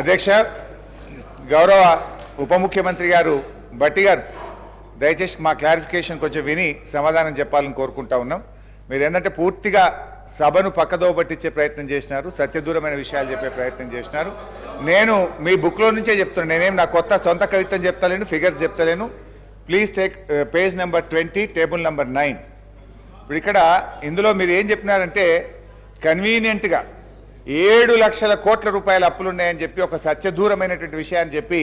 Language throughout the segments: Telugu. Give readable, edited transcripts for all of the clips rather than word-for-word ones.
అధ్యక్ష, గౌరవ ఉప ముఖ్యమంత్రి గారు భట్టి గారు దయచేసి మా క్లారిఫికేషన్ కొంచెం విని సమాధానం చెప్పాలని కోరుకుంటా ఉన్నాం. మీరు ఏంటంటే పూర్తిగా సభను పక్కదో పట్టించే ప్రయత్నం చేసినారు, సత్యదూరమైన విషయాలు చెప్పే ప్రయత్నం చేసినారు. నేను మీ బుక్లో నుంచే చెప్తున్నాను, నేనేం నా కొత్త సొంత కవిత్వం చెప్తలేను, ఫిగర్స్ చెప్తలేను. Please take page number 20 table number 9. ఇప్పుడు ఇక్కడ ఇందులో మీరు ఏం చెప్పినారంటే కన్వీనియంట్గా 7 లక్షల కోట్ల రూపాయల అప్పులున్నాయని చెప్పి ఒక సత్యదూరమైనటువంటి విషయాన్ని చెప్పి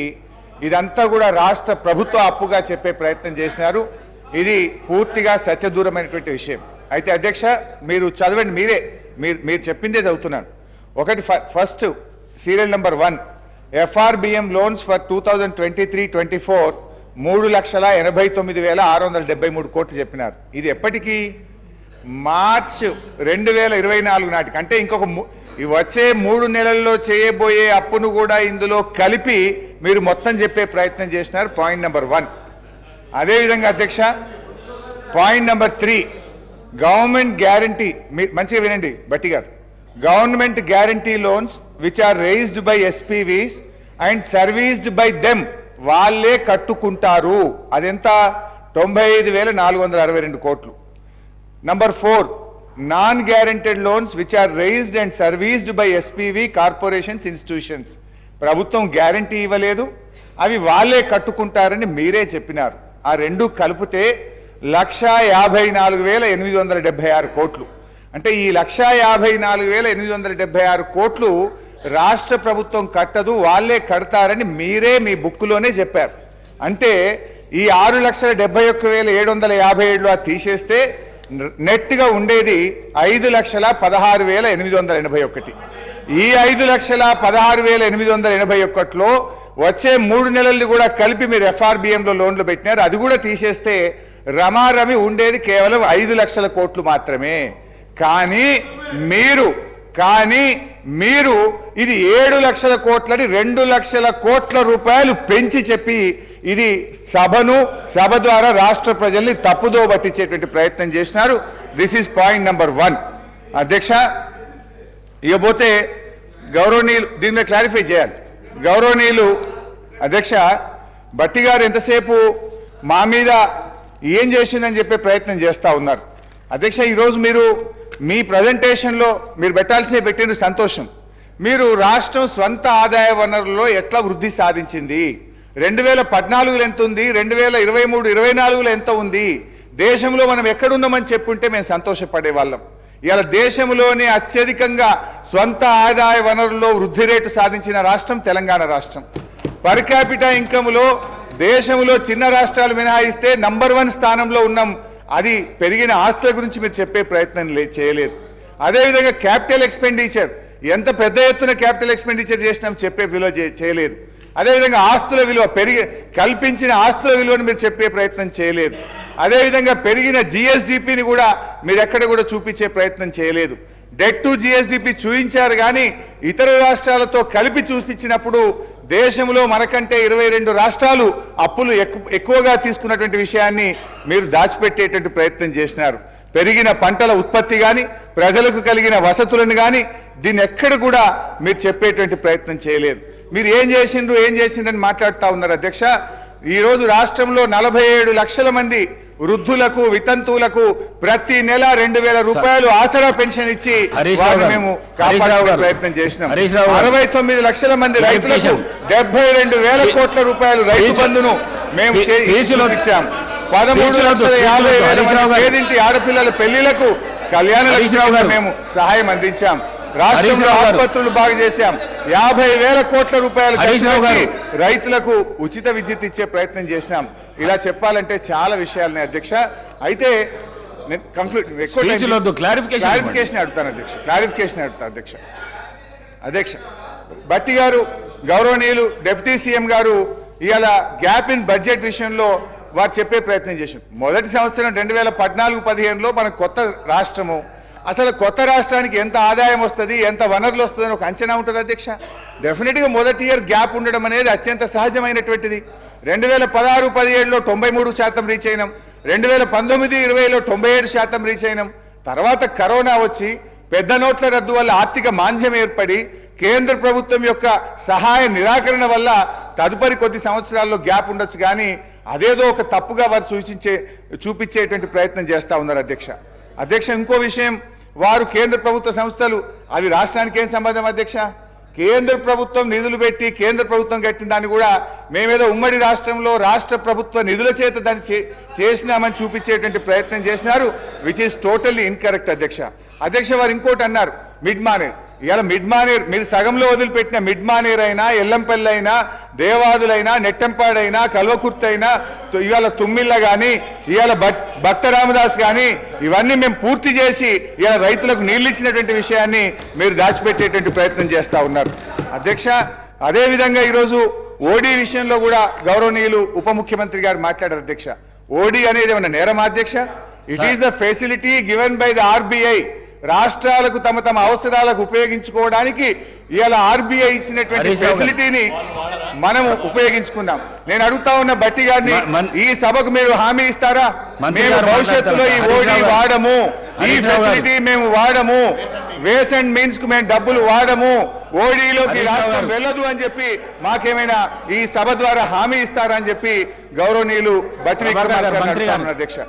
ఇదంతా కూడా రాష్ట్ర ప్రభుత్వ అప్పుగా చెప్పే ప్రయత్నం చేసినారు. ఇది పూర్తిగా సత్యదూరమైనటువంటి విషయం. అయితే అధ్యక్ష, మీరు చదవండి, మీరు చెప్పిందే చదువుతున్నాను. ఒకటి first serial number 1 FRBM loans for 2023-24 3,89,673 కోట్లు చెప్పినారు. ఇది ఎప్పటికీ మార్చ్ 2024 నాటికి, అంటే ఇంకొక వచ్చే 3 నెలల్లో చేయబోయే అప్పును కూడా ఇందులో కలిపి మీరు మొత్తం చెప్పే ప్రయత్నం చేసినారు. Point number 1. అదేవిధంగా అధ్యక్ష, పాయింట్ నెంబర్ 3 గవర్నమెంట్ గ్యారంటీ, మంచిగా వినండి భట్టి గారు, government guarantee loans which are raised by SPVs and serviced by them, వాళ్ళే కట్టుకుంటారు. అదెంత? 95,462 కోట్లు. Number 4 non guaranteed loans which are raised and serviced by SPV corporations institutions, ప్రభుత్వం గ్యారంటీ ఇవ్వలేదు, అవి వాళ్ళే కట్టుకుంటారని మీరే చెప్పినారు. ఆ రెండు కలిపితే 1,54,876 కోట్లు. అంటే ఈ 1,54,876 కోట్లు రాష్ట్ర ప్రభుత్వం కట్టదు, వాళ్ళే కడతారని మీరే మీ బుక్లోనే చెప్పారు. అంటే ఈ 6,71,757 తీసేస్తే నెట్గా ఉండేది 5,16,881. ఈ 5,16,881లో వచ్చే 3 నెలలు కూడా కలిపి మీరు FRBMలో లోన్లు పెట్టినారు. అది కూడా తీసేస్తే రమారమి ఉండేది కేవలం 5 లక్షల కోట్లు మాత్రమే. కానీ మీరు ఇది 7 లక్షల కోట్లని 2 లక్షల కోట్ల రూపాయలు పెంచి చెప్పి ఇది సభ ద్వారా రాష్ట్ర ప్రజల్ని తప్పుదో పట్టించేటువంటి ప్రయత్నం చేసినారు. This is point number 1. అధ్యక్ష, ఇకపోతే గౌరవనీయులు దీని మీద క్లారిఫై చేయాలి. గౌరవనీయులు అధ్యక్ష, భట్టి గారు ఎంతసేపు మా మీద ఏం చేసిందని చెప్పే ప్రయత్నం చేస్తూ ఉన్నారు. అధ్యక్ష, ఈరోజు మీరు మీ ప్రజెంటేషన్లో మీరు పెట్టిన సంతోషం. మీరు రాష్ట్రం స్వంత ఆదాయ వనరుల్లో ఎట్లా వృద్ధి సాధించింది, 2014లో ఎంత ఉంది, 2023-24లో ఎంత ఉంది, దేశంలో మనం ఎక్కడున్నామని చెప్పుంటే మేము సంతోషపడే వాళ్ళం. ఇవాళ దేశంలోనే అత్యధికంగా స్వంత ఆదాయ వనరుల్లో వృద్ధి రేటు సాధించిన రాష్ట్రం తెలంగాణ రాష్ట్రం. పర్ క్యాపిటల్ ఇన్కమ్లో దేశంలో చిన్న రాష్ట్రాలు మినహాయిస్తే నంబర్ 1 స్థానంలో ఉన్నాం. అది పెరిగిన ఆస్తుల గురించి మీరు చెప్పే ప్రయత్నం చేయలేదు. అదేవిధంగా క్యాపిటల్ ఎక్స్పెండిచర్, ఎంత పెద్ద ఎత్తున క్యాపిటల్ ఎక్స్పెండిచర్ చేసినాం చెప్పే విలువ చేయలేదు. అదేవిధంగా ఆస్తుల విలువ కల్పించిన ఆస్తుల విలువను మీరు చెప్పే ప్రయత్నం చేయలేదు. అదేవిధంగా పెరిగిన GSDPని కూడా మీరు ఎక్కడ కూడా చూపించే ప్రయత్నం చేయలేదు. డెట్ టు GSDP చూపించారు, కానీ ఇతర రాష్ట్రాలతో కలిపి చూపించినప్పుడు దేశంలో మనకంటే 22 రాష్ట్రాలు అప్పులు ఎక్కువగా తీసుకున్నటువంటి విషయాన్ని మీరు దాచిపెట్టేటువంటి ప్రయత్నం చేసినారు. పెరిగిన పంటల ఉత్పత్తి కానీ, ప్రజలకు కలిగిన వసతులను కానీ దీన్ని ఎక్కడ కూడా మీరు చెప్పేటువంటి ప్రయత్నం చేయలేదు. మీరు ఏం చేసిండ్రని మాట్లాడుతూ ఉన్నారు. అధ్యక్ష, ఈరోజు రాష్ట్రంలో 47 లక్షల మంది వృద్ధులకు, వితంతువులకు ప్రతి నెల 2,000 రూపాయలు ఆసరా పెన్షన్ ఇచ్చి వారిని మేము కాపాడే ప్రయత్నం చేసినాం. 69 లక్షల మంది రైతులకు 72,000 కోట్ల రూపాయలు రైతు బంధును మేము ఇచ్చాం. 13,50,000 పేదింటి ఆడపిల్లల పెళ్లిలకు కళ్యాణ లక్ష్మిగా మేము సహాయం అందించాం. రాష్ట్రంలో ఆసుపత్రులు బాగు చేశాం. 50,000 కోట్ల రూపాయలు రైతులకు ఉచిత విద్యుత్ ఇచ్చే ప్రయత్నం చేసినాం. ఇలా చెప్పాలంటే చాలా విషయాలున్నాయి అధ్యక్ష. అయితే క్లారిఫికేషన్ అడుగుతాను అధ్యక్ష. భట్టి గారు, గౌరవనీయులు డిప్యూటీ సీఎం గారు ఇవాళ గ్యాప్ ఇన్ బడ్జెట్ విషయంలో వారు చెప్పే ప్రయత్నం చేశారు. మొదటి సంవత్సరం 2014-15లో మన కొత్త రాష్ట్రము, అసలు కొత్త రాష్ట్రానికి ఎంత ఆదాయం వస్తుంది, ఎంత వనరులు వస్తుందని ఒక అంచనా ఉంటుంది అధ్యక్ష. డెఫినెట్గా మొదటి ఇయర్ గ్యాప్ ఉండడం అనేది అత్యంత సహజమైనటువంటిది. 2016-17లో 93% రీచ్ అయినాం, 2019-20లో 97% రీచ్ అయినాం. తర్వాత కరోనా వచ్చి పెద్ద నోట్ల రద్దు వల్ల ఆర్థిక మాంద్యం ఏర్పడి కేంద్ర ప్రభుత్వం యొక్క సహాయ నిరాకరణ వల్ల తదుపరి కొద్ది సంవత్సరాల్లో గ్యాప్ ఉండొచ్చు, కానీ అదేదో ఒక తప్పుగా వారు చూపించేటువంటి ప్రయత్నం చేస్తా ఉన్నారు అధ్యక్ష. ఇంకో విషయం, వారు కేంద్ర ప్రభుత్వ సంస్థలు అవి రాష్ట్రానికి ఏం సంబంధం అధ్యక్ష? కేంద్ర ప్రభుత్వం నిధులు పెట్టి కేంద్ర ప్రభుత్వం కట్టిన దాన్ని కూడా మేమేదో ఉమ్మడి రాష్ట్రంలో రాష్ట్ర ప్రభుత్వ నిధుల చేత దాన్ని చేసినామని చూపించేటువంటి ప్రయత్నం చేసినారు, విచ్ ఈస్ టోటల్లీ ఇన్కరెక్ట్ అధ్యక్ష. వారు ఇంకోటి అన్నారు, మిడ్ మానేర్. ఇవాళ మిడ్ మానేర్ మీరు సగంలో వదిలిపెట్టిన మిడ్ మానేర్ అయినా, ఎల్లంపల్లి అయినా, దేవాదులైనా, నెట్టంపాడైనా, కల్వకుర్తి అయినా, ఇవాళ తుమ్మిళ్ళ కానీ, ఇవాళ భక్త రామదాస్ కానీ, ఇవన్నీ మేము పూర్తి చేసి ఇవాళ రైతులకు నీళ్ళు ఇచ్చినటువంటి విషయాన్ని మీరు దాచిపెట్టేటువంటి ప్రయత్నం చేస్తూ ఉన్నారు అధ్యక్ష. అదేవిధంగా ఈరోజు ఓడీ విషయంలో కూడా గౌరవనీయులు ఉప ముఖ్యమంత్రి గారు మాట్లాడారు అధ్యక్ష. ఓడీ అనేది ఏమన్నా నేరమా అధ్యక్ష? It is the facility given by the RBI. రాష్ట్రాలకు తమ అవసరాలకు ఉపయోగించుకోవడానికి ఇవాళ ఆర్బీఐ ఇచ్చినటువంటి ఫెసిలిటీని మనం ఉపయోగించుకున్నాం. నేను అడుగుతా ఉన్న బట్టి గారిని, ఈ సభకు మీరు హామీ ఇస్తారా? మేము భవిష్యత్తులో ఈ ఓడీ వాడము, ఈ ఫెసిలిటీ మేము వాడము, వేస్ అండ్ మీన్స్ కు మేము డబ్బులు వాడము, ఓడీలోకి రాష్ట్రం వెళ్ళదు అని చెప్పి మాకేమైనా ఈ సభ ద్వారా హామీ ఇస్తారని చెప్పి గౌరవనీయులు బట్టి విక్రమార్క అధ్యక్ష.